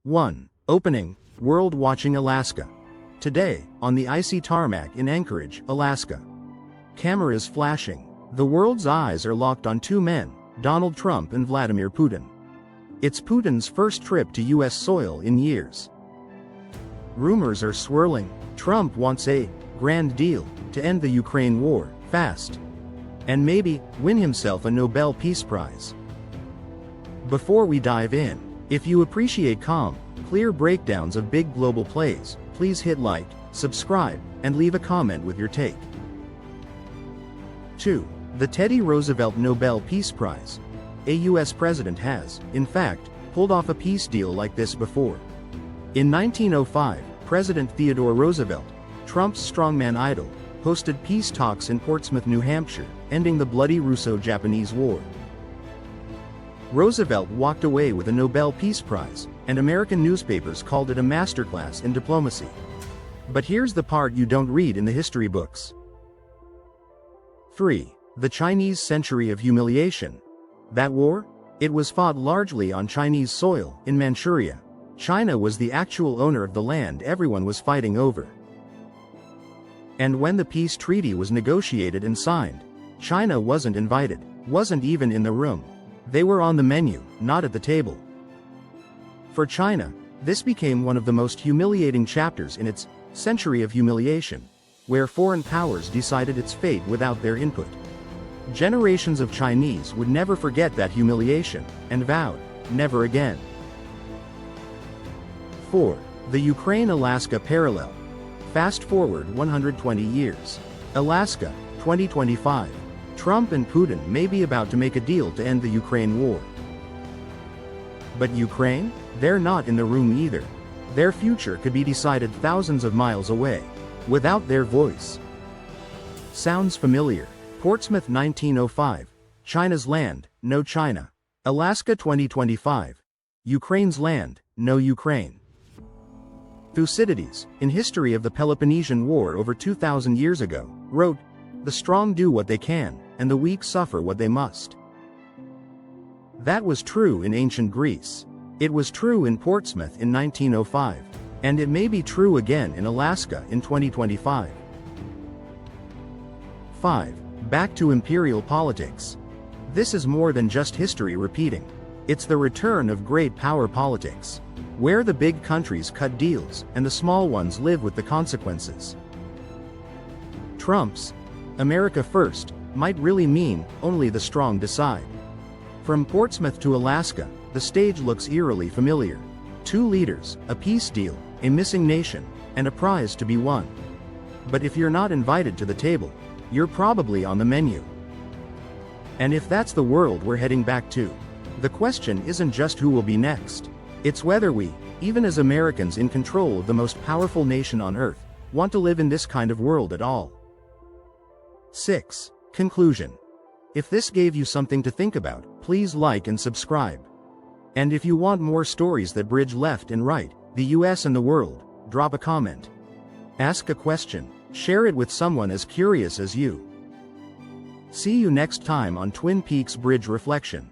1. Opening, World watching Alaska. Today, on the icy tarmac in Anchorage, Alaska. Cameras flashing. The world's eyes are locked on two men, Donald Trump and Vladimir Putin. It's Putin's first trip to US soil in years. Rumors are swirling. Trump wants a grand deal to end the Ukraine war fast, and maybe win himself a Nobel Peace Prize. Before we dive in, if you appreciate calm, clear breakdowns of big global plays, please hit like, subscribe, and leave a comment with your take. 2. The Teddy Roosevelt Nobel Peace Prize. A US president has, in fact, pulled off a peace deal like this before. In 1905, President Theodore Roosevelt, Trump's strongman idol, hosted peace talks in Portsmouth, New Hampshire, ending the bloody Russo-Japanese War. Roosevelt walked away with a Nobel Peace Prize, and American newspapers called it a masterclass in diplomacy. But here's the part you don't read in the history books. 3. The Chinese Century of Humiliation. That war? It was fought largely on Chinese soil, in Manchuria. China was the actual owner of the land everyone was fighting over. And when the peace treaty was negotiated and signed, China wasn't invited, wasn't even in the room. They were on the menu, not at the table. For China, this became one of the most humiliating chapters in its century of humiliation, where foreign powers decided its fate without their input. Generations of Chinese would never forget that humiliation, and vowed, never again. 4. The Ukraine-Alaska Parallel. Fast forward 120 years. Alaska, 2025. Trump and Putin may be about to make a deal to end the Ukraine war. But Ukraine? They're not in the room either. Their future could be decided thousands of miles away, without their voice. Sounds familiar? Portsmouth 1905. China's land, no China. Alaska 2025. Ukraine's land, no Ukraine. Thucydides, in History of the Peloponnesian War over 2,000 years ago, wrote, "The strong do what they can, and the weak suffer what they must." That was true in ancient Greece. It was true in Portsmouth in 1905. And it may be true again in Alaska in 2025. 5. Back to imperial politics. This is more than just history repeating. It's the return of great power politics, where the big countries cut deals and the small ones live with the consequences. Trump's America First might really mean only the strong decide. From Portsmouth to Alaska, the stage looks eerily familiar. Two leaders, a peace deal, a missing nation, and a prize to be won. But if you're not invited to the table, you're probably on the menu. And if that's the world we're heading back to, the question isn't just who will be next. It's whether we, even as Americans in control of the most powerful nation on earth, want to live in this kind of world at all. 6. Conclusion. If this gave you something to think about, please like and subscribe. And if you want more stories that bridge left and right, the US and the world, drop a comment. Ask a question, share it with someone as curious as you. See you next time on Twin Peaks Bridge Reflection.